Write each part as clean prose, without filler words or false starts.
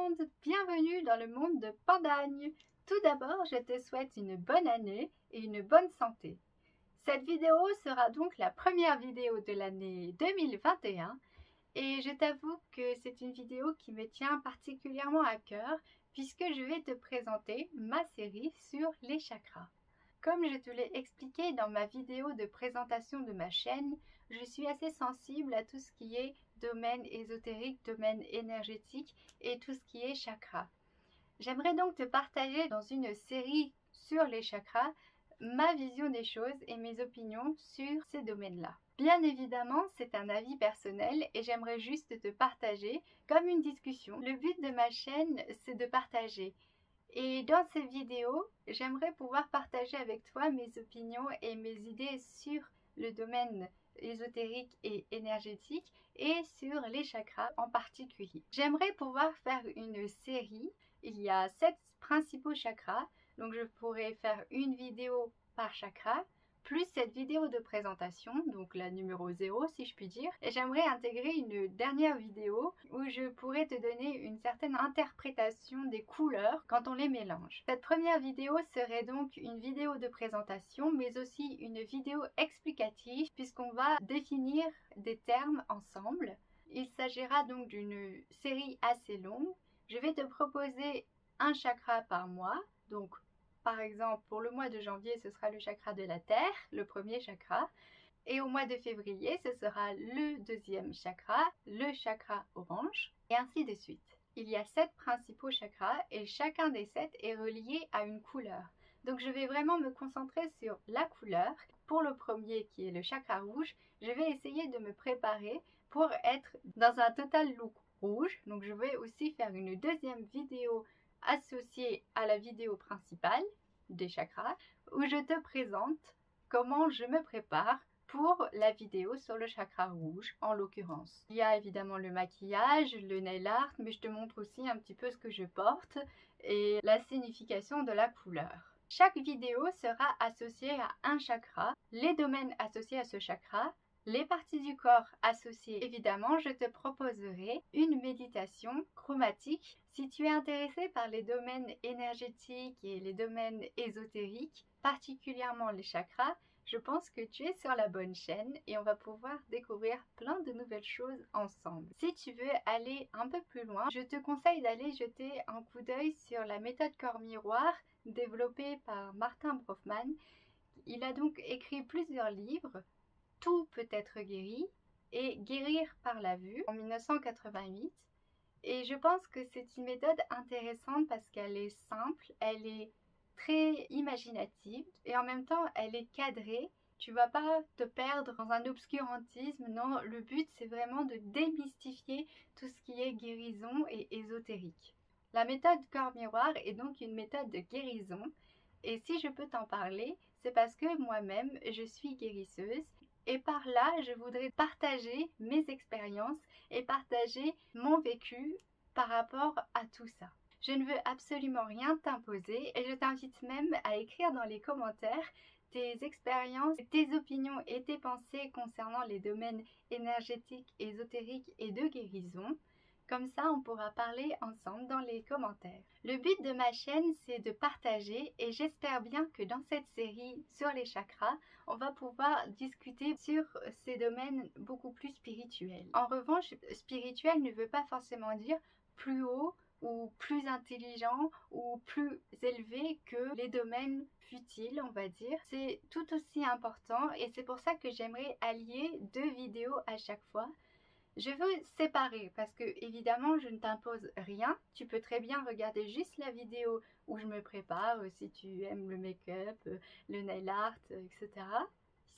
monde, bienvenue dans le monde de Pandagne. Tout d'abord, je te souhaite une bonne année et une bonne santé. Cette vidéo sera donc la première vidéo de l'année 2021 et je t'avoue que c'est une vidéo qui me tient particulièrement à cœur puisque je vais te présenter ma série sur les chakras. Comme je te l'ai expliqué dans ma vidéo de présentation de ma chaîne, je suis assez sensible à tout ce qui est domaine ésotérique, domaine énergétique et tout ce qui est chakra. J'aimerais donc te partager dans une série sur les chakras ma vision des choses et mes opinions sur ces domaines-là. Bien évidemment, c'est un avis personnel et j'aimerais juste te partager comme une discussion. Le but de ma chaîne, c'est de partager. Et dans ces vidéos, j'aimerais pouvoir partager avec toi mes opinions et mes idées sur le domaine ésotérique et énergétique et sur les chakras en particulier. J'aimerais pouvoir faire une série. Il y a 7 principaux chakras, donc je pourrais faire une vidéo par chakra, plus cette vidéo de présentation, donc la numéro 0 si je puis dire. Et j'aimerais intégrer une dernière vidéo où je pourrais te donner une certaine interprétation des couleurs quand on les mélange. Cette première vidéo serait donc une vidéo de présentation, mais aussi une vidéo explicative puisqu'on va définir des termes ensemble. Il s'agira donc d'une série assez longue. Je vais te proposer un chakra par mois, donc par exemple, pour le mois de janvier, ce sera le chakra de la Terre, le premier chakra. Et au mois de février, ce sera le deuxième chakra, le chakra orange, et ainsi de suite. Il y a 7 principaux chakras et chacun des 7 est relié à une couleur. Donc je vais vraiment me concentrer sur la couleur. Pour le premier qui est le chakra rouge, je vais essayer de me préparer pour être dans un total look rouge. Donc je vais aussi faire une deuxième vidéo associée à la vidéo principale des chakras où je te présente comment je me prépare pour la vidéo sur le chakra rouge en l'occurrence. Il y a évidemment le maquillage, le nail art, mais je te montre aussi un petit peu ce que je porte et la signification de la couleur. Chaque vidéo sera associée à un chakra, les domaines associés à ce chakra, les parties du corps associées. Évidemment, je te proposerai une méditation chromatique. Si tu es intéressé par les domaines énergétiques et les domaines ésotériques, particulièrement les chakras, je pense que tu es sur la bonne chaîne et on va pouvoir découvrir plein de nouvelles choses ensemble. Si tu veux aller un peu plus loin, je te conseille d'aller jeter un coup d'œil sur la méthode corps miroir développée par Martin Brofman. Il a donc écrit plusieurs livres. Tout peut être guéri et Guérir par la vue en 1988. Et je pense que c'est une méthode intéressante parce qu'elle est simple, elle est très imaginative et en même temps elle est cadrée. Tu vas pas te perdre dans un obscurantisme, non, le but c'est vraiment de démystifier tout ce qui est guérison et ésotérique. La méthode corps miroir est donc une méthode de guérison et si je peux t'en parler, c'est parce que moi-même je suis guérisseuse. Et par là, je voudrais partager mes expériences et partager mon vécu par rapport à tout ça. Je ne veux absolument rien t'imposer et je t'invite même à écrire dans les commentaires tes expériences, tes opinions et tes pensées concernant les domaines énergétiques, ésotériques et de guérison. Comme ça, on pourra parler ensemble dans les commentaires. Le but de ma chaîne, c'est de partager et j'espère bien que dans cette série sur les chakras, on va pouvoir discuter sur ces domaines beaucoup plus spirituels. En revanche, spirituel ne veut pas forcément dire plus haut ou plus intelligent ou plus élevé que les domaines futiles, on va dire. C'est tout aussi important et c'est pour ça que j'aimerais allier 2 vidéos à chaque fois. Je veux séparer parce que évidemment je ne t'impose rien. Tu peux très bien regarder juste la vidéo où je me prépare si tu aimes le make-up, le nail art, etc.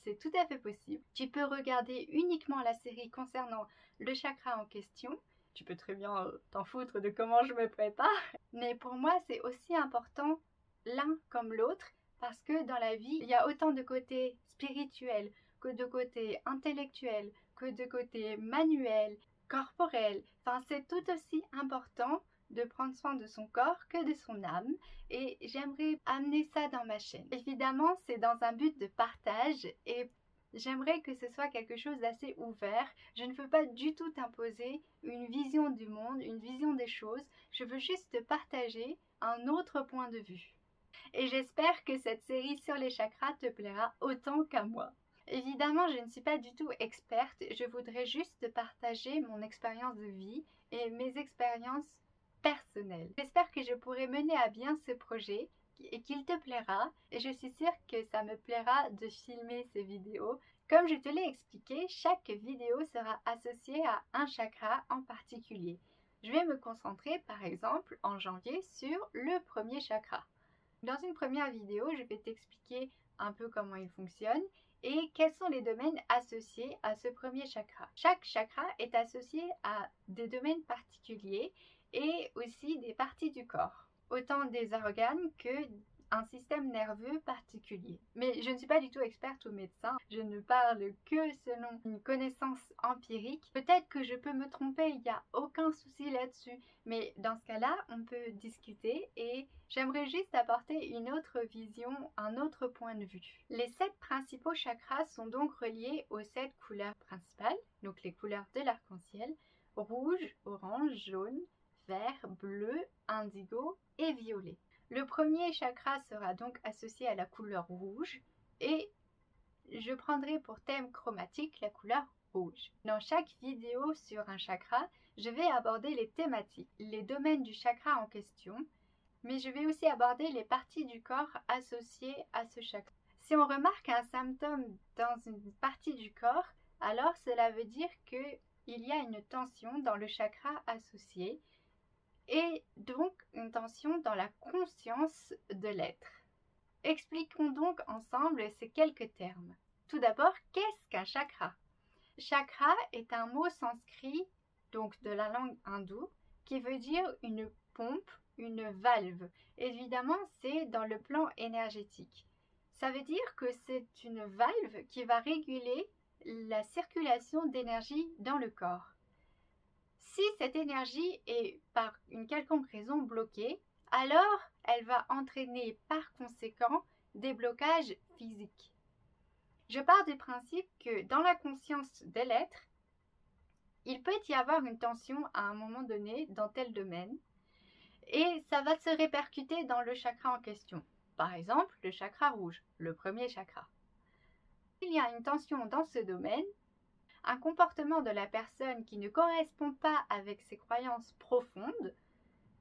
C'est tout à fait possible. Tu peux regarder uniquement la série concernant le chakra en question. Tu peux très bien t'en foutre de comment je me prépare. Mais pour moi c'est aussi important l'un comme l'autre parce que dans la vie il y a autant de côtés spirituels que de côté intellectuel, que de côté manuel, corporel. Enfin, c'est tout aussi important de prendre soin de son corps que de son âme et j'aimerais amener ça dans ma chaîne. Évidemment, c'est dans un but de partage et J'aimerais que ce soit quelque chose d'assez ouvert. Je ne veux pas du tout t'imposer une vision du monde, une vision des choses. Je veux juste te partager un autre point de vue. Et j'espère que cette série sur les chakras te plaira autant qu'à moi. Évidemment, je ne suis pas du tout experte, je voudrais juste partager mon expérience de vie et mes expériences personnelles. J'espère que je pourrai mener à bien ce projet et qu'il te plaira, et je suis sûre que ça me plaira de filmer ces vidéos. Comme je te l'ai expliqué, chaque vidéo sera associée à un chakra en particulier. Je vais me concentrer par exemple en janvier sur le premier chakra. Dans une première vidéo, je vais t'expliquer un peu comment il fonctionne et quels sont les domaines associés à ce premier chakra. Chaque chakra est associé à des domaines particuliers et aussi des parties du corps, autant des organes que un système nerveux particulier. Mais je ne suis pas du tout experte ou médecin, je ne parle que selon une connaissance empirique. Peut-être que je peux me tromper, il n'y a aucun souci là-dessus, mais dans ce cas-là, on peut discuter et j'aimerais juste apporter une autre vision, un autre point de vue. Les 7 principaux chakras sont donc reliés aux 7 couleurs principales, donc les couleurs de l'arc-en-ciel, rouge, orange, jaune, vert, bleu, indigo et violet. Le premier chakra sera donc associé à la couleur rouge et je prendrai pour thème chromatique la couleur rouge. Dans chaque vidéo sur un chakra, je vais aborder les thématiques, les domaines du chakra en question, mais je vais aussi aborder les parties du corps associées à ce chakra. Si on remarque un symptôme dans une partie du corps, alors cela veut dire qu'il y a une tension dans le chakra associé et donc une tension dans la conscience de l'être. Expliquons donc ensemble ces quelques termes. Tout d'abord, qu'est-ce qu'un chakra? Chakra est un mot sanskrit, donc de la langue hindoue, qui veut dire une pompe, une valve. Évidemment, c'est dans le plan énergétique. Ça veut dire que c'est une valve qui va réguler la circulation d'énergie dans le corps. Si cette énergie est par une quelconque raison bloquée, alors elle va entraîner par conséquent des blocages physiques. Je pars du principe que dans la conscience de l'être, il peut y avoir une tension à un moment donné dans tel domaine et ça va se répercuter dans le chakra en question. Par exemple, le chakra rouge, le premier chakra. Il y a une tension dans ce domaine, un comportement de la personne qui ne correspond pas avec ses croyances profondes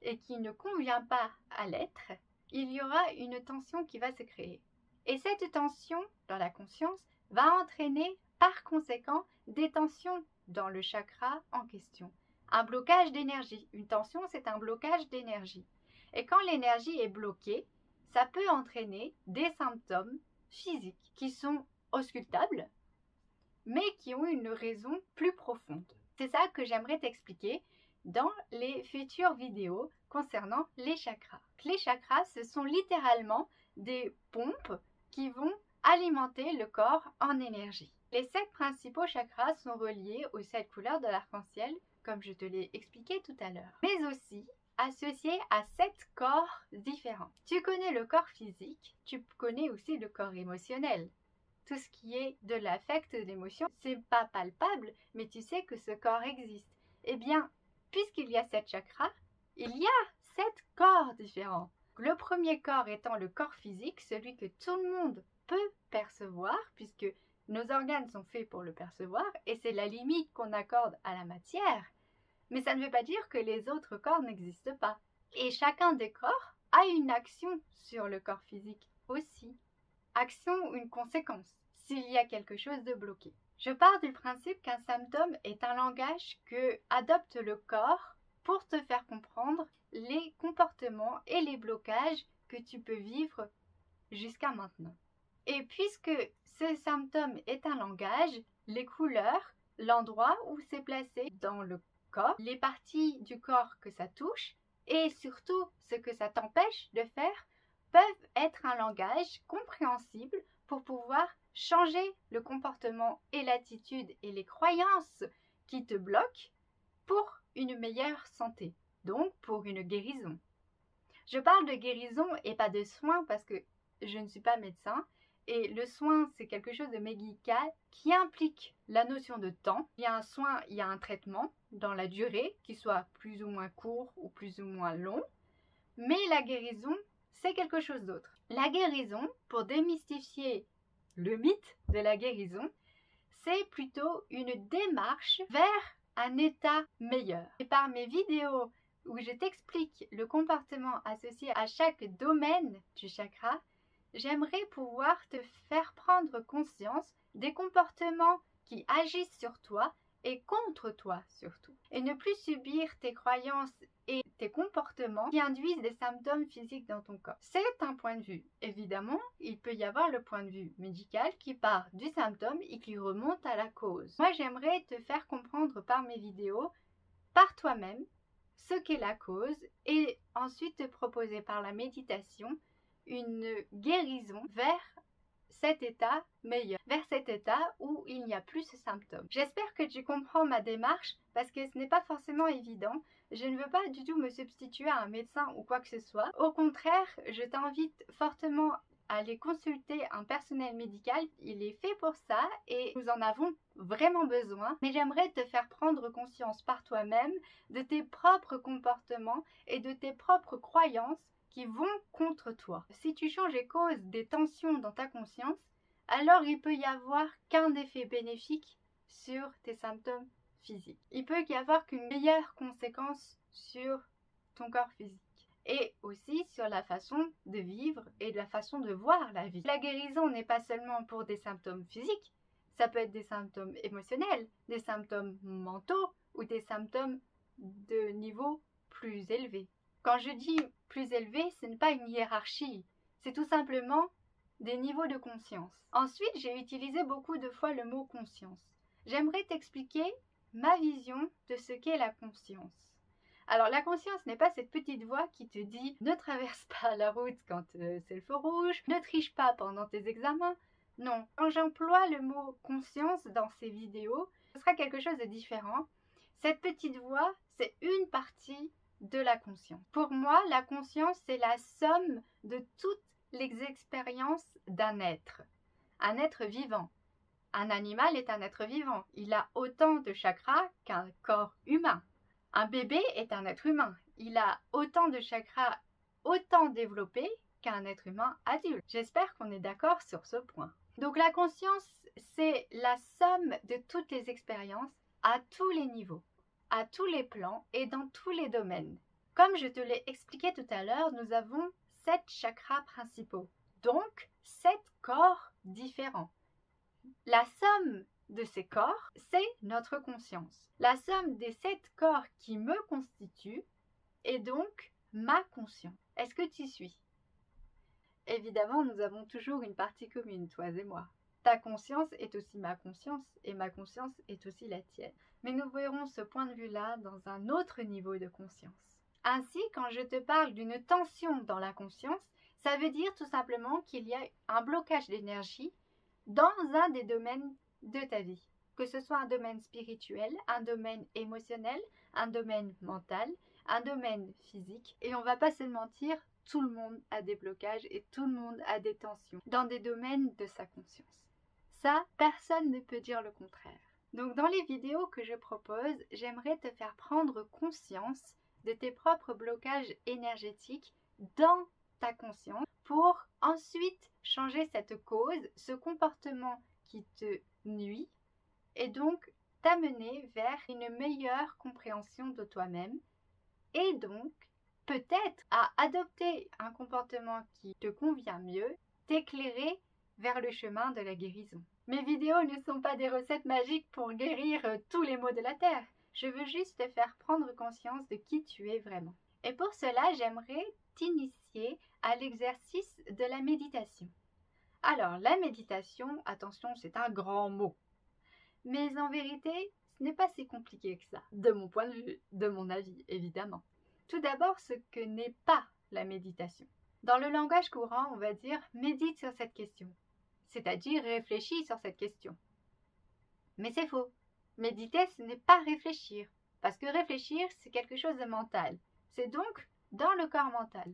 et qui ne convient pas à l'être, il y aura une tension qui va se créer. Et cette tension dans la conscience va entraîner par conséquent des tensions dans le chakra en question. Un blocage d'énergie. Une tension, c'est un blocage d'énergie. Et quand l'énergie est bloquée, ça peut entraîner des symptômes physiques qui sont auscultables, mais qui ont une raison plus profonde. C'est ça que j'aimerais t'expliquer dans les futures vidéos concernant les chakras. Les chakras, ce sont littéralement des pompes qui vont alimenter le corps en énergie. Les 7 principaux chakras sont reliés aux 7 couleurs de l'arc-en-ciel, comme je te l'ai expliqué tout à l'heure, mais aussi associés à 7 corps différents. Tu connais le corps physique, tu connais aussi le corps émotionnel. Tout ce qui est de l'affect, de l'émotion, c'est pas palpable, mais tu sais que ce corps existe. Eh bien, puisqu'il y a 7 chakras, il y a 7 corps différents. Le premier corps étant le corps physique, celui que tout le monde peut percevoir, puisque nos organes sont faits pour le percevoir, et c'est la limite qu'on accorde à la matière. Mais ça ne veut pas dire que les autres corps n'existent pas. Et chacun des corps a une action sur le corps physique aussi. Action ou une conséquence, s'il y a quelque chose de bloqué. Je pars du principe qu'un symptôme est un langage que adopte le corps pour te faire comprendre les comportements et les blocages que tu peux vivre jusqu'à maintenant. Et puisque ce symptôme est un langage, les couleurs, l'endroit où c'est placé dans le corps, les parties du corps que ça touche et surtout ce que ça t'empêche de faire peuvent être un langage compréhensible pour pouvoir changer le comportement et l'attitude et les croyances qui te bloquent pour une meilleure santé, donc pour une guérison. Je parle de guérison et pas de soins parce que je ne suis pas médecin Et le soin, c'est quelque chose de médical qui implique la notion de temps. Il y a un soin, il y a un traitement dans la durée, qui soit plus ou moins court ou plus ou moins long. Mais la guérison, c'est quelque chose d'autre. La guérison, pour démystifier le mythe de la guérison, c'est plutôt une démarche vers un état meilleur. Et par mes vidéos où je t'explique le comportement associé à chaque domaine du chakra, j'aimerais pouvoir te faire prendre conscience des comportements qui agissent sur toi et contre toi surtout. Et ne plus subir tes croyances et tes comportements qui induisent des symptômes physiques dans ton corps. C'est un point de vue. Évidemment, il peut y avoir le point de vue médical qui part du symptôme et qui remonte à la cause. Moi, j'aimerais te faire comprendre par mes vidéos, par toi-même, ce qu'est la cause et ensuite te proposer par la méditation une guérison vers cet état meilleur, vers cet état où il n'y a plus ce symptôme. J'espère que tu comprends ma démarche parce que ce n'est pas forcément évident. Je ne veux pas du tout me substituer à un médecin ou quoi que ce soit. Au contraire, je t'invite fortement à aller consulter un personnel médical. Il est fait pour ça et nous en avons vraiment besoin. Mais j'aimerais te faire prendre conscience par toi-même de tes propres comportements et de tes propres croyances qui vont contre toi. Si tu changes les causes des tensions dans ta conscience, alors il peut y avoir qu'un effet bénéfique sur tes symptômes physiques. Il peut y avoir qu'une meilleure conséquence sur ton corps physique et aussi sur la façon de vivre et la façon de voir la vie. La guérison n'est pas seulement pour des symptômes physiques, ça peut être des symptômes émotionnels, des symptômes mentaux ou des symptômes de niveau plus élevé. Quand je dis plus élevé, ce n'est pas une hiérarchie, c'est tout simplement des niveaux de conscience. Ensuite, j'ai utilisé beaucoup de fois le mot conscience. J'aimerais t'expliquer ma vision de ce qu'est la conscience. Alors la conscience n'est pas cette petite voix qui te dit ne traverse pas la route quand c'est le feu rouge, ne triche pas pendant tes examens. Non, quand j'emploie le mot conscience dans ces vidéos, ce sera quelque chose de différent. Cette petite voix, c'est une partie de la conscience. Pour moi, la conscience, c'est la somme de toutes les expériences d'un être vivant. Un animal est un être vivant. Il a autant de chakras qu'un corps humain. Un bébé est un être humain. Il a autant de chakras, autant développés qu'un être humain adulte. J'espère qu'on est d'accord sur ce point. Donc la conscience, c'est la somme de toutes les expériences à tous les niveaux, à tous les plans et dans tous les domaines. Comme je te l'ai expliqué tout à l'heure, nous avons 7 chakras principaux, donc 7 corps différents. La somme de ces corps, c'est notre conscience. La somme des 7 corps qui me constituent est donc ma conscience. Est-ce que tu suis? Évidemment, nous avons toujours une partie commune, toi et moi. Ta conscience est aussi ma conscience et ma conscience est aussi la tienne. Mais nous verrons ce point de vue-là dans un autre niveau de conscience. Ainsi, quand je te parle d'une tension dans la conscience, ça veut dire tout simplement qu'il y a un blocage d'énergie dans un des domaines de ta vie. Que ce soit un domaine spirituel, un domaine émotionnel, un domaine mental, un domaine physique. Et on va pas se mentir, tout le monde a des blocages et tout le monde a des tensions dans des domaines de sa conscience. Ça, personne ne peut dire le contraire. Donc dans les vidéos que je propose, j'aimerais te faire prendre conscience de tes propres blocages énergétiques dans ta conscience pour ensuite changer cette cause, ce comportement qui te nuit et donc t'amener vers une meilleure compréhension de toi-même et donc peut-être à adopter un comportement qui te convient mieux, t'éclairer vers le chemin de la guérison. Mes vidéos ne sont pas des recettes magiques pour guérir tous les maux de la terre. Je veux juste te faire prendre conscience de qui tu es vraiment. Et pour cela, j'aimerais t'initier à l'exercice de la méditation. Alors, la méditation, attention, c'est un grand mot. Mais en vérité, ce n'est pas si compliqué que ça, de mon point de vue, de mon avis, évidemment. Tout d'abord, ce que n'est pas la méditation. Dans le langage courant, on va dire « médite sur cette question », c'est-à-dire « réfléchis sur cette question ». Mais c'est faux. Méditer, ce n'est pas réfléchir, parce que réfléchir, c'est quelque chose de mental. C'est donc dans le corps mental.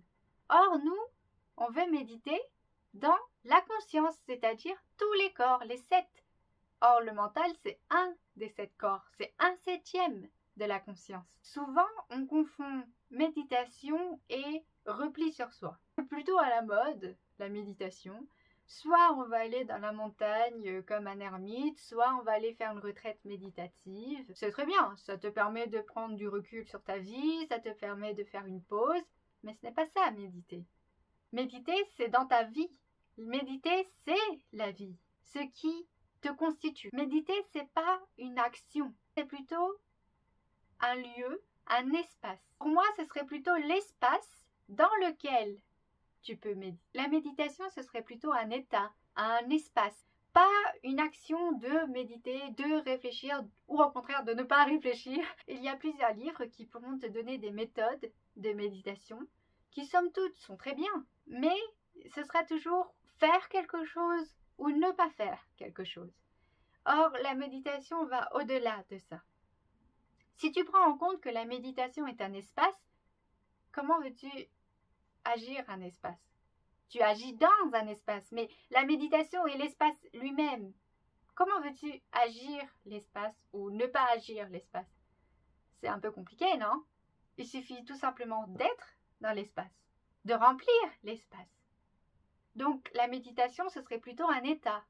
Or, nous, on veut méditer dans la conscience, c'est-à-dire tous les corps, les 7. Or, le mental, c'est un des 7 corps, c'est 1/7 de la conscience. Souvent, on confond méditation et repli sur soi. C'est plutôt à la mode, la méditation. Soit on va aller dans la montagne comme un ermite, soit on va aller faire une retraite méditative. C'est très bien, ça te permet de prendre du recul sur ta vie, ça te permet de faire une pause, mais ce n'est pas ça, méditer. Méditer, c'est dans ta vie. Méditer, c'est la vie, ce qui te constitue. Méditer, c'est pas une action, c'est plutôt un lieu, un espace. Pour moi, ce serait plutôt l'espace dans lequel tu peux méditer. La méditation, ce serait plutôt un état, un espace, pas une action de méditer, de réfléchir ou au contraire de ne pas réfléchir. Il y a plusieurs livres qui pourront te donner des méthodes de méditation qui, somme toute, sont très bien, mais ce sera toujours faire quelque chose ou ne pas faire quelque chose. Or, la méditation va au-delà de ça. Si tu prends en compte que la méditation est un espace, comment veux-tu agir un espace? Tu agis dans un espace, mais la méditation est l'espace lui-même. Comment veux-tu agir l'espace ou ne pas agir l'espace? C'est un peu compliqué, non? Il suffit tout simplement d'être dans l'espace, de remplir l'espace. Donc la méditation, ce serait plutôt un état.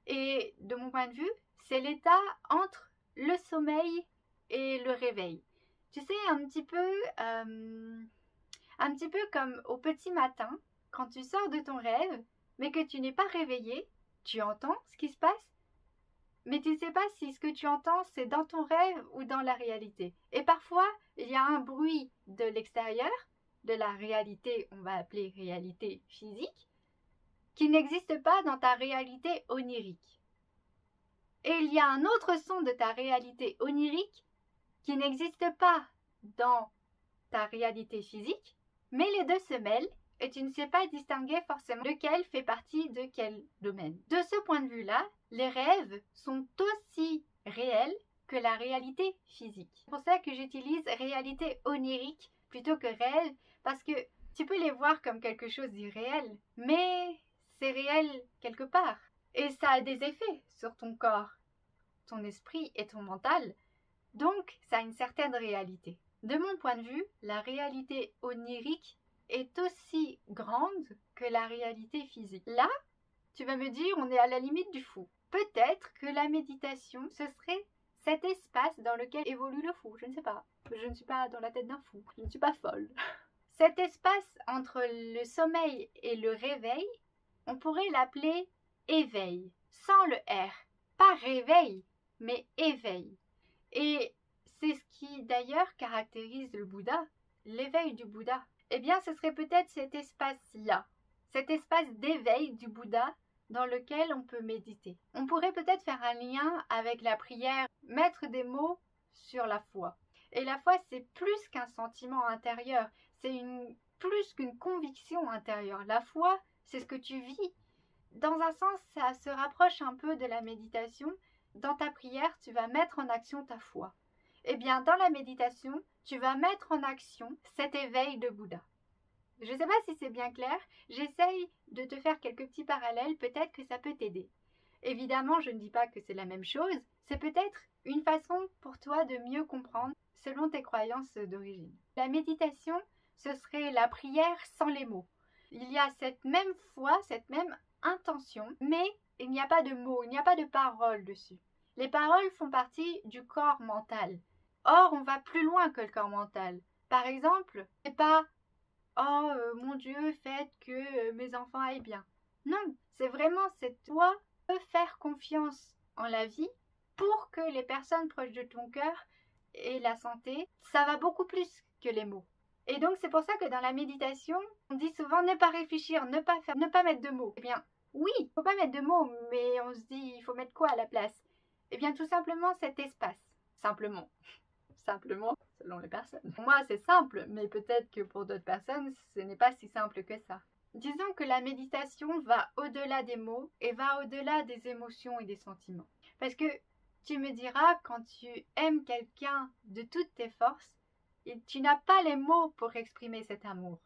Et de mon point de vue, c'est l'état entre le sommeil et le réveil. Tu sais, un petit peu comme au petit matin, quand tu sors de ton rêve, mais que tu n'es pas réveillé, tu entends ce qui se passe, mais tu ne sais pas si ce que tu entends, c'est dans ton rêve ou dans la réalité. Et parfois, il y a un bruit de l'extérieur, de la réalité, on va appeler réalité physique, qui n'existe pas dans ta réalité onirique. Et il y a un autre son de ta réalité onirique qui n'existe pas dans ta réalité physique, mais les deux se mêlent et tu ne sais pas distinguer forcément lequel fait partie de quel domaine. De ce point de vue-là, les rêves sont aussi réels que la réalité physique. C'est pour ça que j'utilise réalité onirique plutôt que rêve, parce que tu peux les voir comme quelque chose d'irréel, mais c'est réel quelque part. Et ça a des effets sur ton corps, ton esprit et ton mental, donc ça a une certaine réalité. De mon point de vue, la réalité onirique est aussi grande que la réalité physique. Là, tu vas me dire, on est à la limite du fou. Peut-être que la méditation, ce serait cet espace dans lequel évolue le fou. Je ne sais pas. Je ne suis pas dans la tête d'un fou. Je ne suis pas folle. Cet espace entre le sommeil et le réveil, on pourrait l'appeler éveil, sans le R. Pas réveil, mais éveil. Et c'est ce qui d'ailleurs caractérise le Bouddha, l'éveil du Bouddha. Eh bien, ce serait peut-être cet espace-là, cet espace d'éveil du Bouddha dans lequel on peut méditer. On pourrait peut-être faire un lien avec la prière, mettre des mots sur la foi. Et la foi, c'est plus qu'un sentiment intérieur, c'est plus qu'une conviction intérieure. La foi, c'est ce que tu vis. Dans un sens, ça se rapproche un peu de la méditation. Dans ta prière, tu vas mettre en action ta foi. Eh bien, dans la méditation, tu vas mettre en action cet éveil de Bouddha. Je ne sais pas si c'est bien clair, j'essaye de te faire quelques petits parallèles, peut-être que ça peut t'aider. Évidemment, je ne dis pas que c'est la même chose, c'est peut-être une façon pour toi de mieux comprendre selon tes croyances d'origine. La méditation, ce serait la prière sans les mots. Il y a cette même foi, cette même intention, mais il n'y a pas de mots, il n'y a pas de paroles dessus. Les paroles font partie du corps mental. Or, on va plus loin que le corps mental. Par exemple, c'est pas « Oh, mon Dieu, faites que mes enfants aillent bien ». Non, c'est vraiment cette toi peux faire confiance en la vie pour que les personnes proches de ton cœur aient la santé. Ça va beaucoup plus que les mots. Et donc, c'est pour ça que dans la méditation, on dit souvent ne pas réfléchir, ne pas faire, ne pas mettre de mots. Eh bien, oui, il ne faut pas mettre de mots, mais on se dit, il faut mettre quoi à la place? Eh bien, tout simplement cet espace. Simplement. Simplement, selon les personnes. Pour moi, c'est simple, mais peut-être que pour d'autres personnes, ce n'est pas si simple que ça. Disons que la méditation va au-delà des mots et va au-delà des émotions et des sentiments. Parce que tu me diras, quand tu aimes quelqu'un de toutes tes forces, et tu n'as pas les mots pour exprimer cet amour.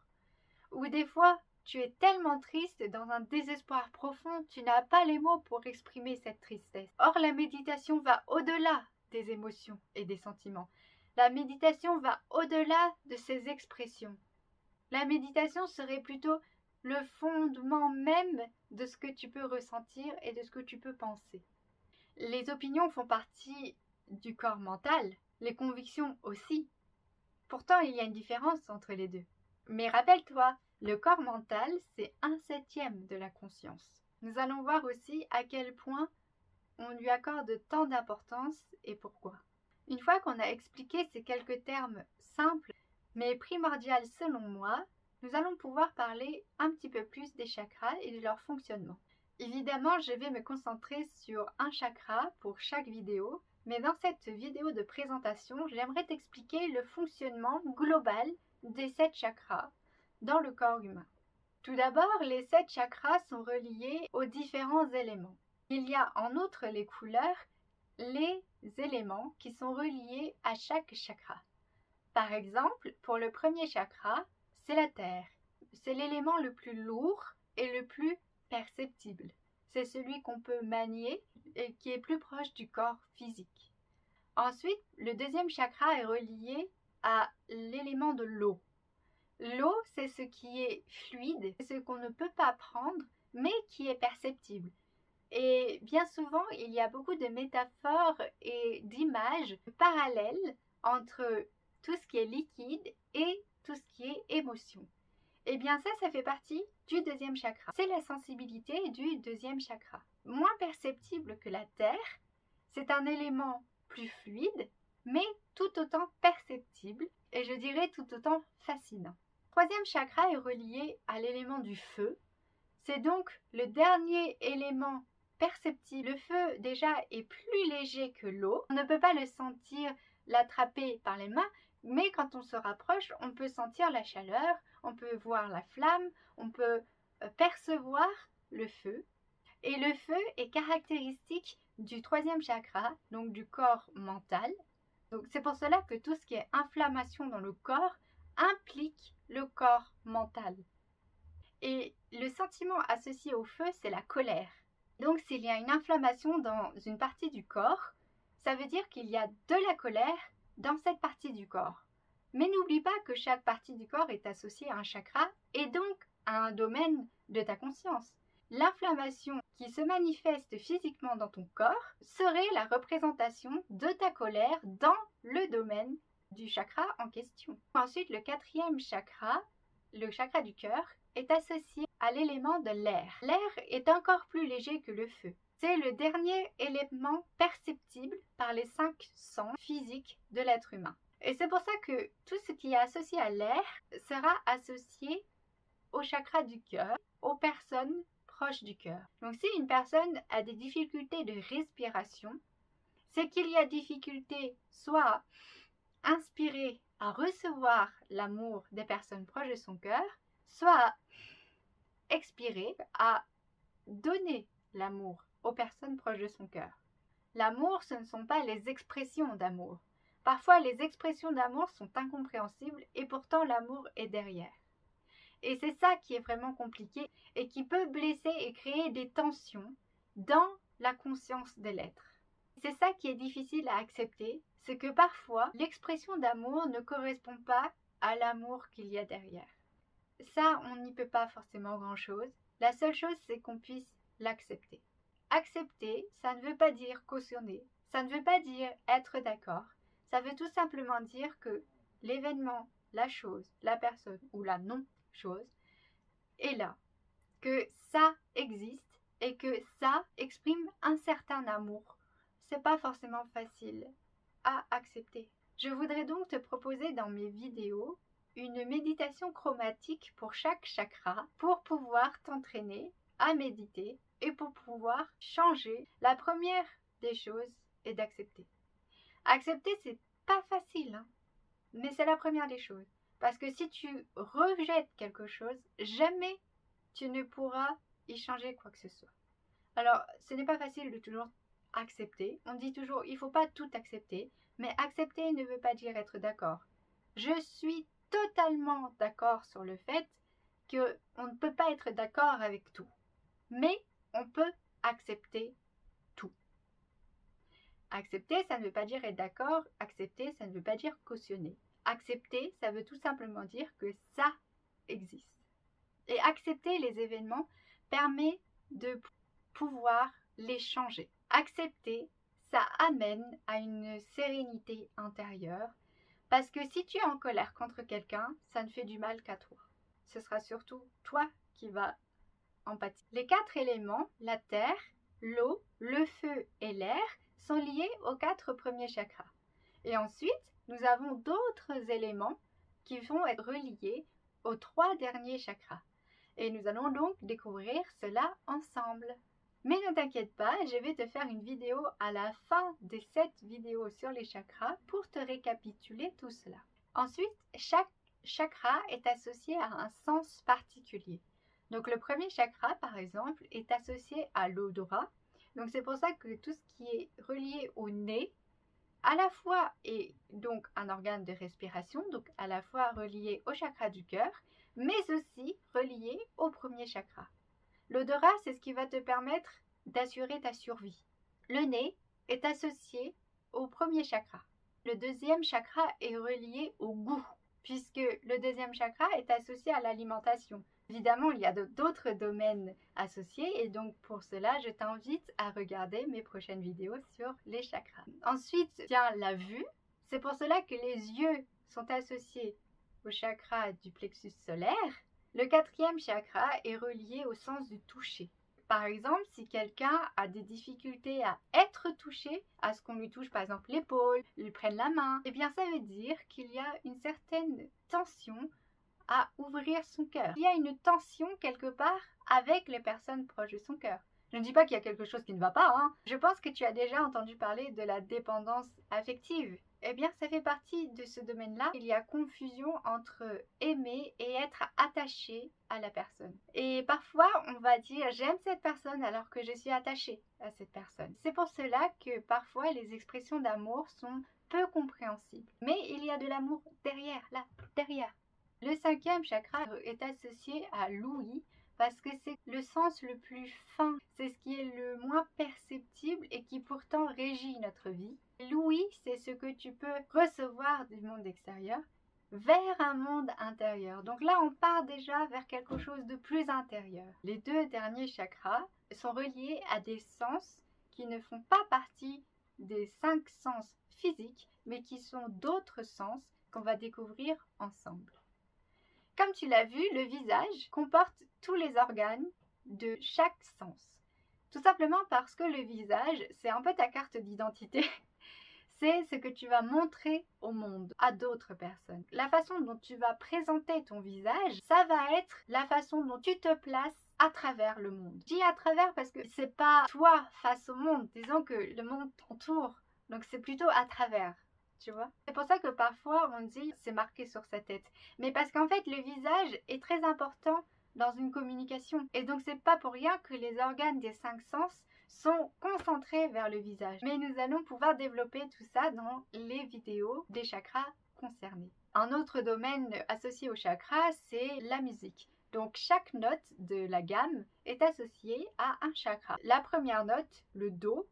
Ou des fois, tu es tellement triste, dans un désespoir profond, tu n'as pas les mots pour exprimer cette tristesse. Or, la méditation va au-delà des émotions et des sentiments. La méditation va au-delà de ces expressions. La méditation serait plutôt le fondement même de ce que tu peux ressentir et de ce que tu peux penser. Les opinions font partie du corps mental, les convictions aussi. Pourtant, il y a une différence entre les deux. Mais rappelle-toi, le corps mental, c'est 1/7 de la conscience. Nous allons voir aussi à quel point on lui accorde tant d'importance et pourquoi. Une fois qu'on a expliqué ces quelques termes simples, mais primordiaux selon moi, nous allons pouvoir parler un petit peu plus des chakras et de leur fonctionnement. Évidemment, je vais me concentrer sur un chakra pour chaque vidéo, mais dans cette vidéo de présentation, j'aimerais t'expliquer le fonctionnement global des 7 chakras dans le corps humain. Tout d'abord, les 7 chakras sont reliés aux différents éléments. Il y a en outre les couleurs, les éléments qui sont reliés à chaque chakra. Par exemple, pour le premier chakra, c'est la terre. C'est l'élément le plus lourd et le plus perceptible. C'est celui qu'on peut manier et qui est plus proche du corps physique. Ensuite, le deuxième chakra est relié à l'élément de l'eau. L'eau, c'est ce qui est fluide, c'est ce qu'on ne peut pas prendre, mais qui est perceptible. Et bien souvent, il y a beaucoup de métaphores et d'images parallèles entre tout ce qui est liquide et tout ce qui est émotion. Et bien ça fait partie du deuxième chakra. C'est la sensibilité du deuxième chakra. Moins perceptible que la terre, c'est un élément plus fluide, mais tout autant perceptible et je dirais tout autant fascinant. Le troisième chakra est relié à l'élément du feu. C'est donc le dernier élément perceptible. Le feu déjà est plus léger que l'eau. On ne peut pas le sentir, l'attraper par les mains, mais quand on se rapproche, on peut sentir la chaleur, on peut voir la flamme, on peut percevoir le feu. Et le feu est caractéristique du troisième chakra, donc du corps mental. Donc c'est pour cela que tout ce qui est inflammation dans le corps implique le corps mental. Et le sentiment associé au feu, c'est la colère. Donc s'il y a une inflammation dans une partie du corps, ça veut dire qu'il y a de la colère dans cette partie du corps. Mais n'oublie pas que chaque partie du corps est associée à un chakra et donc à un domaine de ta conscience. L'inflammation qui se manifeste physiquement dans ton corps serait la représentation de ta colère dans le domaine du chakra en question. Ensuite, le quatrième chakra, le chakra du cœur, est associé à l'élément de l'air. L'air est encore plus léger que le feu. C'est le dernier élément perceptible par les 5 sens physiques de l'être humain. Et c'est pour ça que tout ce qui est associé à l'air sera associé au chakra du cœur, aux personnes proches du cœur. Donc si une personne a des difficultés de respiration, c'est qu'il y a difficulté soit à inspirer, à recevoir l'amour des personnes proches de son cœur, soit à expirer, à donner l'amour aux personnes proches de son cœur. L'amour, ce ne sont pas les expressions d'amour. Parfois, les expressions d'amour sont incompréhensibles et pourtant l'amour est derrière. Et c'est ça qui est vraiment compliqué et qui peut blesser et créer des tensions dans la conscience de l'être. C'est ça qui est difficile à accepter, c'est que parfois l'expression d'amour ne correspond pas à l'amour qu'il y a derrière. Ça, on n'y peut pas forcément grand-chose. La seule chose, c'est qu'on puisse l'accepter. Accepter, ça ne veut pas dire cautionner, ça ne veut pas dire être d'accord. Ça veut tout simplement dire que l'événement, la chose, la personne ou la non-chose est là, que ça existe et que ça exprime un certain amour. C'est pas forcément facile à accepter. Je voudrais donc te proposer dans mes vidéos une méditation chromatique pour chaque chakra pour pouvoir t'entraîner à méditer et pour pouvoir changer. La première des choses est d'accepter. Accepter, c'est pas facile, hein, mais c'est la première des choses. Parce que si tu rejettes quelque chose, jamais tu ne pourras y changer quoi que ce soit. Alors, ce n'est pas facile de toujours accepter. On dit toujours, il ne faut pas tout accepter, mais accepter ne veut pas dire être d'accord. Je suis totalement d'accord sur le fait qu'on ne peut pas être d'accord avec tout, mais on peut accepter tout. Accepter, ça ne veut pas dire être d'accord. Accepter, ça ne veut pas dire cautionner. Accepter, ça veut tout simplement dire que ça existe. Et accepter les événements permet de pouvoir les changer. Accepter, ça amène à une sérénité intérieure. Parce que si tu es en colère contre quelqu'un, ça ne fait du mal qu'à toi. Ce sera surtout toi qui vas empathiser. Les 4 éléments, la terre, l'eau, le feu et l'air, sont liés aux 4 premiers chakras. Et ensuite, nous avons d'autres éléments qui vont être reliés aux 3 derniers chakras. Et nous allons donc découvrir cela ensemble. Mais ne t'inquiète pas, je vais te faire une vidéo à la fin de cette vidéo sur les chakras pour te récapituler tout cela. Ensuite, chaque chakra est associé à un sens particulier. Donc le premier chakra, par exemple, est associé à l'odorat. Donc c'est pour ça que tout ce qui est relié au nez, à la fois est donc un organe de respiration, donc à la fois relié au chakra du cœur, mais aussi relié au premier chakra. L'odorat, c'est ce qui va te permettre d'assurer ta survie. Le nez est associé au premier chakra. Le deuxième chakra est relié au goût, puisque le deuxième chakra est associé à l'alimentation. Évidemment, il y a d'autres domaines associés et donc pour cela, je t'invite à regarder mes prochaines vidéos sur les chakras. Ensuite vient la vue. C'est pour cela que les yeux sont associés au chakra du plexus solaire. Le 4e chakra est relié au sens du toucher. Par exemple, si quelqu'un a des difficultés à être touché, à ce qu'on lui touche par exemple l'épaule, lui prenne la main, eh bien ça veut dire qu'il y a une certaine tension à ouvrir son cœur. Il y a une tension quelque part avec les personnes proches de son cœur. Je ne dis pas qu'il y a quelque chose qui ne va pas, hein. Je pense que tu as déjà entendu parler de la dépendance affective. Eh bien, ça fait partie de ce domaine-là. Il y a confusion entre aimer et être attaché à la personne. Et parfois, on va dire « j'aime cette personne alors que je suis attaché à cette personne ». C'est pour cela que parfois, les expressions d'amour sont peu compréhensibles. Mais il y a de l'amour derrière, là, derrière. Le 5e chakra est associé à l'ouïe parce que c'est le sens le plus fin, c'est ce qui est le moins perceptible et qui pourtant régit notre vie. L'ouïe, c'est ce que tu peux recevoir du monde extérieur vers un monde intérieur. Donc là, on part déjà vers quelque chose de plus intérieur. Les 2 derniers chakras sont reliés à des sens qui ne font pas partie des 5 sens physiques, mais qui sont d'autres sens qu'on va découvrir ensemble. Comme tu l'as vu, le visage comporte tous les organes de chaque sens. Tout simplement parce que le visage, c'est un peu ta carte d'identité. C'est ce que tu vas montrer au monde, à d'autres personnes. La façon dont tu vas présenter ton visage, ça va être la façon dont tu te places à travers le monde. Je dis à travers parce que c'est pas toi face au monde. Disons que le monde t'entoure. Donc c'est plutôt à travers. Tu vois? C'est pour ça que parfois on dit c'est marqué sur sa tête. Mais parce qu'en fait le visage est très important dans une communication. Et donc c'est pas pour rien que les organes des 5 sens sont concentrés vers le visage. Mais nous allons pouvoir développer tout ça dans les vidéos des chakras concernés. Un autre domaine associé au chakra, c'est la musique. Donc chaque note de la gamme est associée à un chakra. La première note, le Do,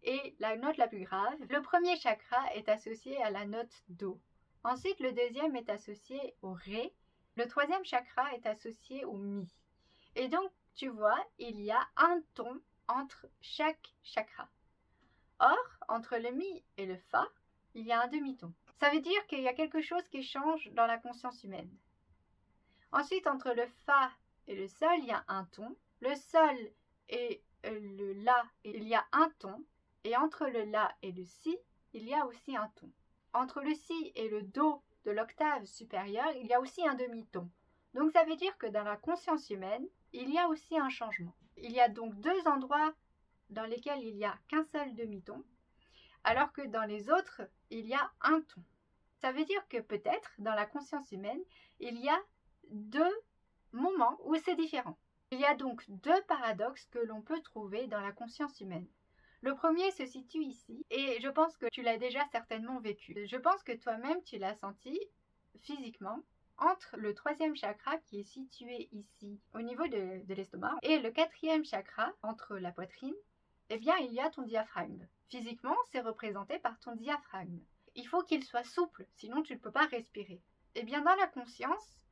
est la note la plus grave. Le premier chakra est associé à la note Do. Ensuite, le deuxième est associé au Ré. Le 3e chakra est associé au Mi. Et donc, tu vois, il y a un ton entre chaque chakra. Or, entre le Mi et le Fa, il y a un demi-ton. Ça veut dire qu'il y a quelque chose qui change dans la conscience humaine. Ensuite, entre le Fa et le Sol, il y a un ton. Le Sol et le La, il y a un ton. Et entre le La et le Si, il y a aussi un ton. Entre le Si et le Do de l'octave supérieure, il y a aussi un demi-ton. Donc ça veut dire que dans la conscience humaine, il y a aussi un changement. Il y a donc 2 endroits dans lesquels il n'y a qu'un seul demi-ton, alors que dans les autres, il y a un ton. Ça veut dire que peut-être, dans la conscience humaine, il y a 2 moments où c'est différent. Il y a donc 2 paradoxes que l'on peut trouver dans la conscience humaine. Le premier se situe ici, et je pense que tu l'as déjà certainement vécu. Je pense que toi-même, tu l'as senti physiquement. entre le 3e chakra qui est situé ici au niveau de l'estomac et le 4e chakra entre la poitrine, eh bien il y a ton diaphragme. Physiquement, c'est représenté par ton diaphragme. Il faut qu'il soit souple, sinon tu ne peux pas respirer. Eh bien dans la conscience,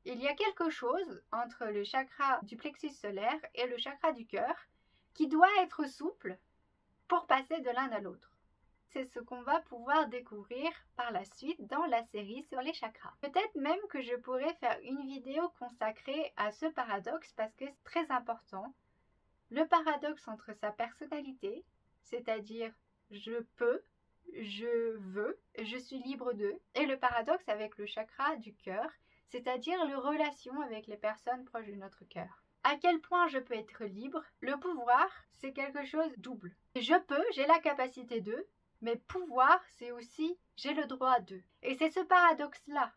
il y a quelque chose entre le chakra du plexus solaire et le chakra du cœur qui doit être souple pour passer de l'un à l'autre. C'est ce qu'on va pouvoir découvrir par la suite dans la série sur les chakras. Peut-être même que je pourrais faire une vidéo consacrée à ce paradoxe parce que c'est très important. Le paradoxe entre sa personnalité, c'est-à-dire je peux, je veux, je suis libre d'eux, et le paradoxe avec le chakra du cœur, c'est-à-dire les relations avec les personnes proches de notre cœur. À quel point je peux être libre? Le pouvoir, c'est quelque chose de double. Je peux, j'ai la capacité de, mais pouvoir, c'est aussi j'ai le droit de. Et c'est ce paradoxe-là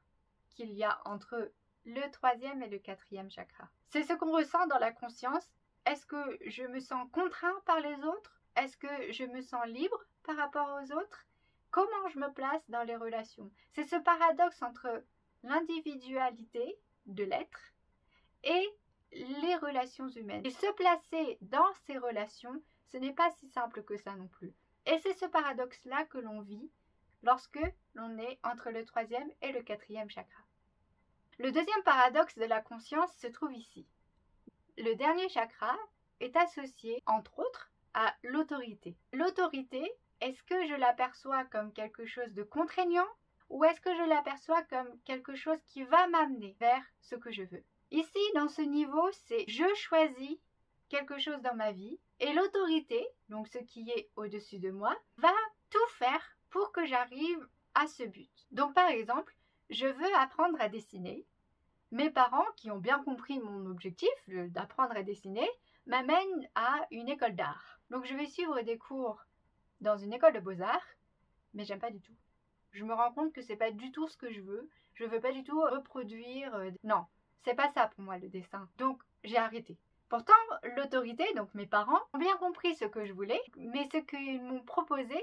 qu'il y a entre le 3e et le 4e chakra. C'est ce qu'on ressent dans la conscience. Est-ce que je me sens contraint par les autres? Est-ce que je me sens libre par rapport aux autres? Comment je me place dans les relations? C'est ce paradoxe entre l'individualité de l'être et les relations humaines. Et se placer dans ces relations, ce n'est pas si simple que ça non plus. Et c'est ce paradoxe-là que l'on vit lorsque l'on est entre le 3e et le 4e chakra. Le deuxième paradoxe de la conscience se trouve ici. Le dernier chakra est associé, entre autres, à l'autorité. L'autorité, est-ce que je l'aperçois comme quelque chose de contraignant ou est-ce que je l'aperçois comme quelque chose qui va m'amener vers ce que je veux? Ici, dans ce niveau, c'est je choisis quelque chose dans ma vie et l'autorité, donc ce qui est au-dessus de moi, va tout faire pour que j'arrive à ce but. Donc par exemple, je veux apprendre à dessiner. Mes parents, qui ont bien compris mon objectif d'apprendre à dessiner, m'amènent à une école d'art. Donc je vais suivre des cours dans une école de beaux-arts, mais j'aime pas du tout. Je me rends compte que c'est pas du tout ce que je veux. Je veux pas du tout reproduire. Non, c'est pas ça pour moi le dessin. Donc j'ai arrêté. Pourtant, l'autorité, donc mes parents, ont bien compris ce que je voulais, mais ce qu'ils m'ont proposé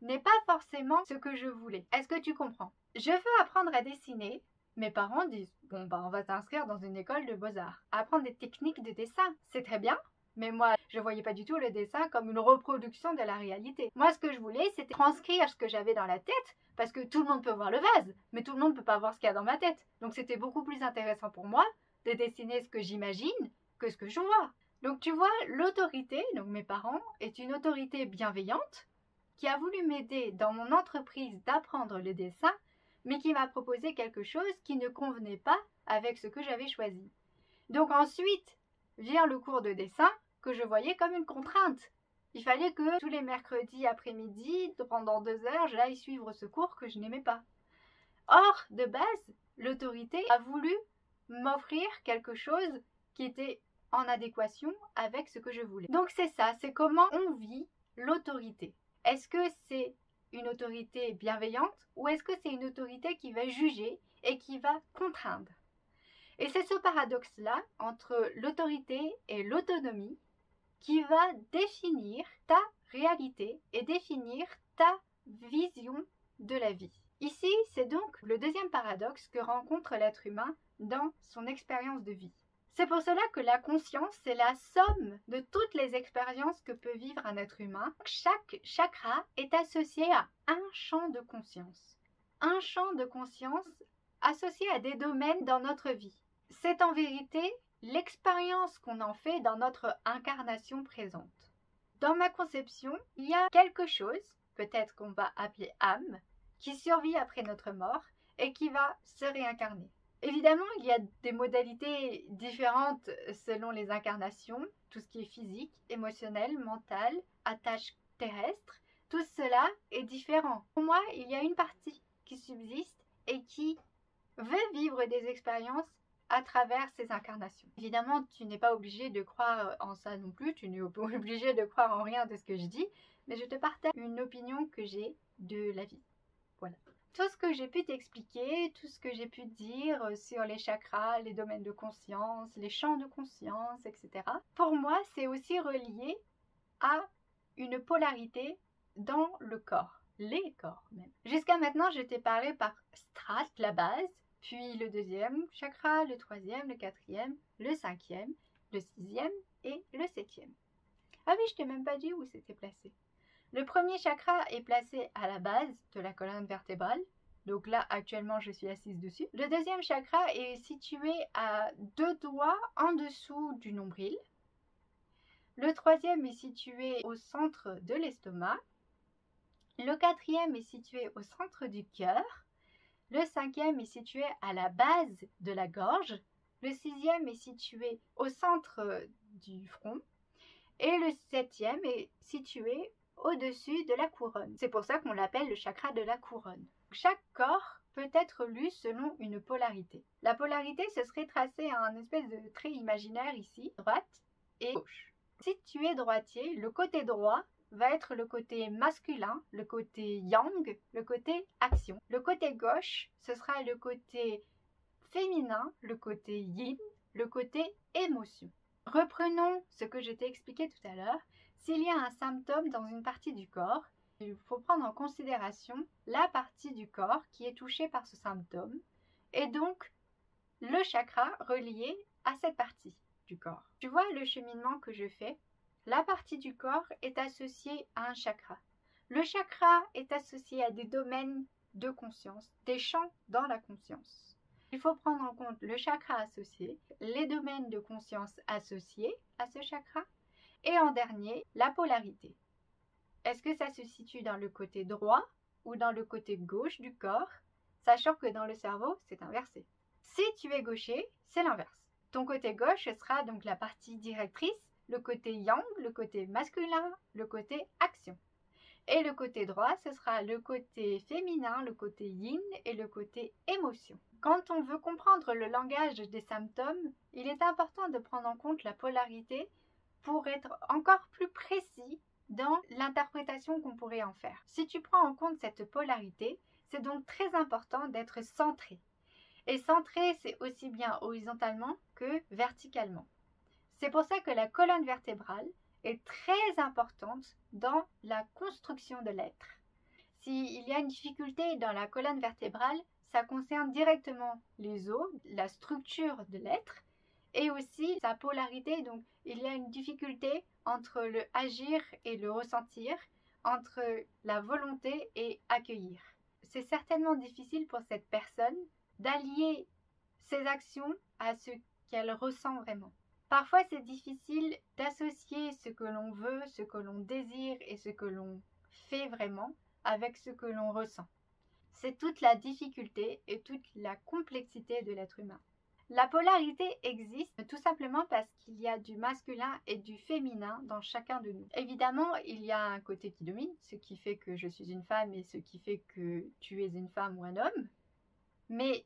n'est pas forcément ce que je voulais. Est-ce que tu comprends? Je veux apprendre à dessiner. Mes parents disent, bon on va t'inscrire dans une école de beaux-arts. Apprendre des techniques de dessin, c'est très bien. Mais moi, je voyais pas du tout le dessin comme une reproduction de la réalité. Moi, ce que je voulais, c'était transcrire ce que j'avais dans la tête, parce que tout le monde peut voir le vase, mais tout le monde ne peut pas voir ce qu'il y a dans ma tête. Donc c'était beaucoup plus intéressant pour moi de dessiner ce que j'imagine que ce que je vois. Donc tu vois, l'autorité, donc mes parents, est une autorité bienveillante qui a voulu m'aider dans mon entreprise d'apprendre le dessin, mais qui m'a proposé quelque chose qui ne convenait pas avec ce que j'avais choisi. Donc ensuite vient le cours de dessin que je voyais comme une contrainte. Il fallait que tous les mercredis après-midi, pendant 2 heures, j'aille suivre ce cours que je n'aimais pas. Or, de base, l'autorité a voulu m'offrir quelque chose qui était en adéquation avec ce que je voulais. Donc c'est ça, c'est comment on vit l'autorité. Est-ce que c'est une autorité bienveillante ou est-ce que c'est une autorité qui va juger et qui va contraindre? Et c'est ce paradoxe-là entre l'autorité et l'autonomie qui va définir ta réalité et définir ta vision de la vie. Ici, c'est donc le deuxième paradoxe que rencontre l'être humain dans son expérience de vie. C'est pour cela que la conscience, c'est la somme de toutes les expériences que peut vivre un être humain. Chaque chakra est associé à un champ de conscience. Un champ de conscience associé à des domaines dans notre vie. C'est en vérité l'expérience qu'on en fait dans notre incarnation présente. Dans ma conception, il y a quelque chose, peut-être qu'on va appeler âme, qui survit après notre mort et qui va se réincarner. Évidemment, il y a des modalités différentes selon les incarnations, tout ce qui est physique, émotionnel, mental, attache terrestre, tout cela est différent. Pour moi, il y a une partie qui subsiste et qui veut vivre des expériences à travers ces incarnations. Évidemment, tu n'es pas obligé de croire en ça non plus, tu n'es obligé de croire en rien de ce que je dis, mais je te partage une opinion que j'ai de la vie. Voilà. Tout ce que j'ai pu t'expliquer, tout ce que j'ai pu dire sur les chakras, les domaines de conscience, les champs de conscience, etc. Pour moi, c'est aussi relié à une polarité dans le corps, les corps même. Jusqu'à maintenant, je t'ai parlé par strate, la base, puis le deuxième chakra, le troisième, le quatrième, le cinquième, le sixième et le septième. Ah oui, je t'ai même pas dit où c'était placé. Le premier chakra est placé à la base de la colonne vertébrale. Donc là, actuellement, je suis assise dessus. Le deuxième chakra est situé à 2 doigts en dessous du nombril. Le troisième est situé au centre de l'estomac. Le quatrième est situé au centre du cœur. Le cinquième est situé à la base de la gorge. Le sixième est situé au centre du front. Et le septième est situé au-dessus de la couronne. C'est pour ça qu'on l'appelle le chakra de la couronne. Chaque corps peut être lu selon une polarité. La polarité, ce serait tracé à un espèce de trait imaginaire ici, droite et gauche. Si tu es droitier, le côté droit va être le côté masculin, le côté yang, le côté action. Le côté gauche, ce sera le côté féminin, le côté yin, le côté émotion. Reprenons ce que je t'ai expliqué tout à l'heure. S'il y a un symptôme dans une partie du corps, il faut prendre en considération la partie du corps qui est touchée par ce symptôme et donc le chakra relié à cette partie du corps. Tu vois le cheminement que je fais? La partie du corps est associée à un chakra. Le chakra est associé à des domaines de conscience, des champs dans la conscience. Il faut prendre en compte le chakra associé, les domaines de conscience associés à ce chakra et en dernier, la polarité. Est-ce que ça se situe dans le côté droit ou dans le côté gauche du corps, sachant que dans le cerveau, c'est inversé. Si tu es gaucher, c'est l'inverse. Ton côté gauche sera donc la partie directrice, le côté yang, le côté masculin, le côté action. Et le côté droit, ce sera le côté féminin, le côté yin et le côté émotion. Quand on veut comprendre le langage des symptômes, il est important de prendre en compte la polarité pour être encore plus précis dans l'interprétation qu'on pourrait en faire. Si tu prends en compte cette polarité, c'est donc très important d'être centré. Et centré, c'est aussi bien horizontalement que verticalement. C'est pour ça que la colonne vertébrale est très importante dans la construction de l'être. S'il y a une difficulté dans la colonne vertébrale, ça concerne directement les os, la structure de l'être, et aussi sa polarité. Donc, il y a une difficulté entre le agir et le ressentir, entre la volonté et accueillir. C'est certainement difficile pour cette personne d'allier ses actions à ce qu'elle ressent vraiment. Parfois, c'est difficile d'associer ce que l'on veut, ce que l'on désire et ce que l'on fait vraiment avec ce que l'on ressent. C'est toute la difficulté et toute la complexité de l'être humain. La polarité existe tout simplement parce qu'il y a du masculin et du féminin dans chacun de nous. Évidemment, il y a un côté qui domine, ce qui fait que je suis une femme et ce qui fait que tu es une femme ou un homme. Mais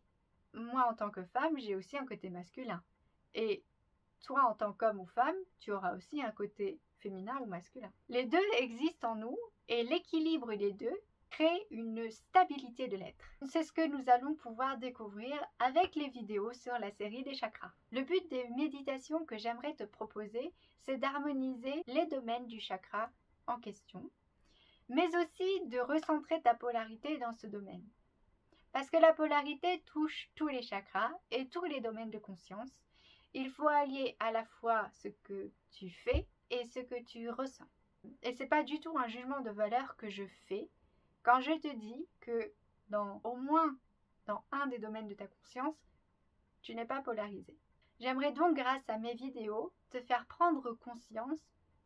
moi, en tant que femme, j'ai aussi un côté masculin. Et toi, en tant qu'homme ou femme, tu auras aussi un côté féminin ou masculin. Les deux existent en nous et l'équilibre des deux crée une stabilité de l'être. C'est ce que nous allons pouvoir découvrir avec les vidéos sur la série des chakras. Le but des méditations que j'aimerais te proposer, c'est d'harmoniser les domaines du chakra en question, mais aussi de recentrer ta polarité dans ce domaine. Parce que la polarité touche tous les chakras et tous les domaines de conscience. Il faut allier à la fois ce que tu fais et ce que tu ressens. Et c'est pas du tout un jugement de valeur que je fais quand je te dis que au moins dans un des domaines de ta conscience, tu n'es pas polarisé. J'aimerais donc, grâce à mes vidéos, te faire prendre conscience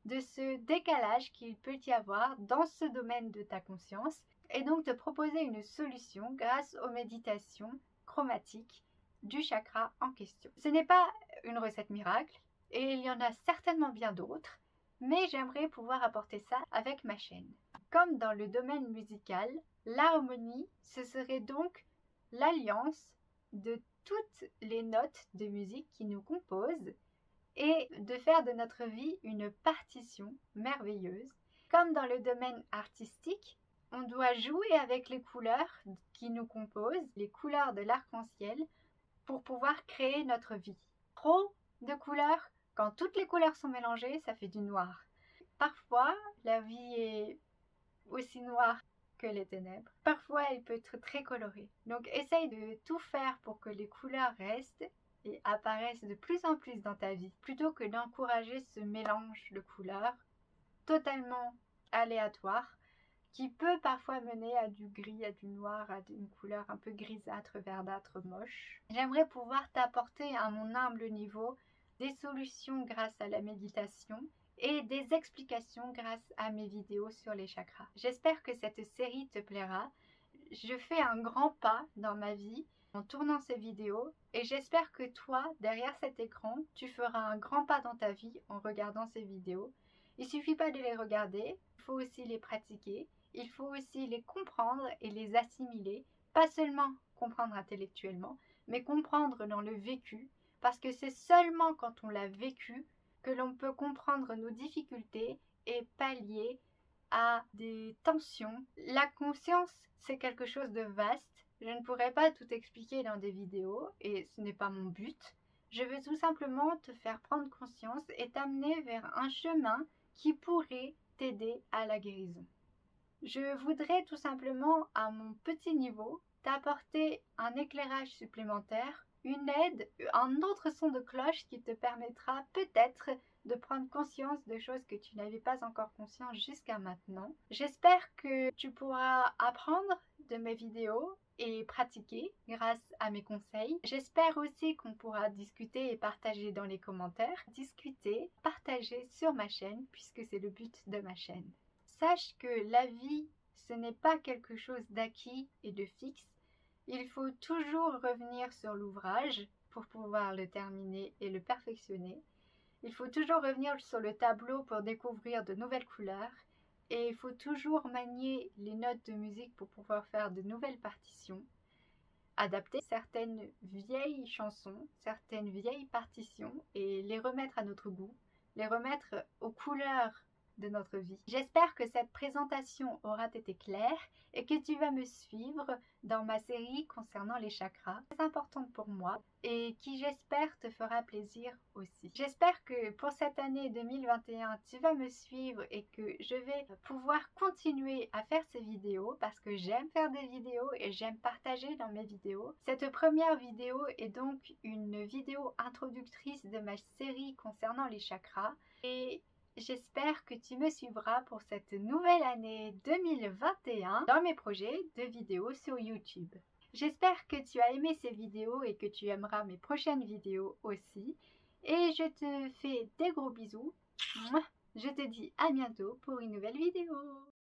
de ce décalage qu'il peut y avoir dans ce domaine de ta conscience et donc te proposer une solution grâce aux méditations chromatiques du chakra en question. Ce n'est pas une recette miracle et il y en a certainement bien d'autres, mais j'aimerais pouvoir apporter ça avec ma chaîne. Comme dans le domaine musical, l'harmonie, ce serait donc l'alliance de toutes les notes de musique qui nous composent et de faire de notre vie une partition merveilleuse. Comme dans le domaine artistique, on doit jouer avec les couleurs qui nous composent, les couleurs de l'arc-en-ciel, pour pouvoir créer notre vie. Trop de couleurs, quand toutes les couleurs sont mélangées, ça fait du noir. Parfois, la vie est aussi noire que les ténèbres. Parfois, elle peut être très colorée. Donc, essaye de tout faire pour que les couleurs restent et apparaissent de plus en plus dans ta vie, plutôt que d'encourager ce mélange de couleurs totalement aléatoire qui peut parfois mener à du gris, à du noir, à une couleur un peu grisâtre, verdâtre, moche. J'aimerais pouvoir t'apporter à mon humble niveau des solutions grâce à la méditation et des explications grâce à mes vidéos sur les chakras. J'espère que cette série te plaira. Je fais un grand pas dans ma vie en tournant ces vidéos et j'espère que toi, derrière cet écran, tu feras un grand pas dans ta vie en regardant ces vidéos. Il suffit pas de les regarder, il faut aussi les pratiquer, il faut aussi les comprendre et les assimiler, pas seulement comprendre intellectuellement, mais comprendre dans le vécu, parce que c'est seulement quand on l'a vécu que l'on peut comprendre nos difficultés et pallier à des tensions. La conscience, c'est quelque chose de vaste. Je ne pourrais pas tout expliquer dans des vidéos et ce n'est pas mon but. Je veux tout simplement te faire prendre conscience et t'amener vers un chemin qui pourrait t'aider à la guérison. Je voudrais tout simplement, à mon petit niveau, t'apporter un éclairage supplémentaire, une aide, un autre son de cloche qui te permettra peut-être de prendre conscience de choses que tu n'avais pas encore conscience jusqu'à maintenant. J'espère que tu pourras apprendre de mes vidéos et pratiquer grâce à mes conseils. J'espère aussi qu'on pourra discuter et partager dans les commentaires, discuter, partager sur ma chaîne puisque c'est le but de ma chaîne. Sache que la vie, ce n'est pas quelque chose d'acquis et de fixe. Il faut toujours revenir sur l'ouvrage pour pouvoir le terminer et le perfectionner. Il faut toujours revenir sur le tableau pour découvrir de nouvelles couleurs. Et il faut toujours manier les notes de musique pour pouvoir faire de nouvelles partitions. Adapter certaines vieilles chansons, certaines vieilles partitions et les remettre à notre goût, les remettre aux couleurs de notre vie. J'espère que cette présentation aura été claire et que tu vas me suivre dans ma série concernant les chakras, très importante pour moi et qui j'espère te fera plaisir aussi. J'espère que pour cette année 2021 tu vas me suivre et que je vais pouvoir continuer à faire ces vidéos parce que j'aime faire des vidéos et j'aime partager dans mes vidéos. Cette première vidéo est donc une vidéo introductrice de ma série concernant les chakras et j'espère que tu me suivras pour cette nouvelle année 2021 dans mes projets de vidéos sur YouTube. J'espère que tu as aimé ces vidéos et que tu aimeras mes prochaines vidéos aussi. Et je te fais des gros bisous. Je te dis à bientôt pour une nouvelle vidéo.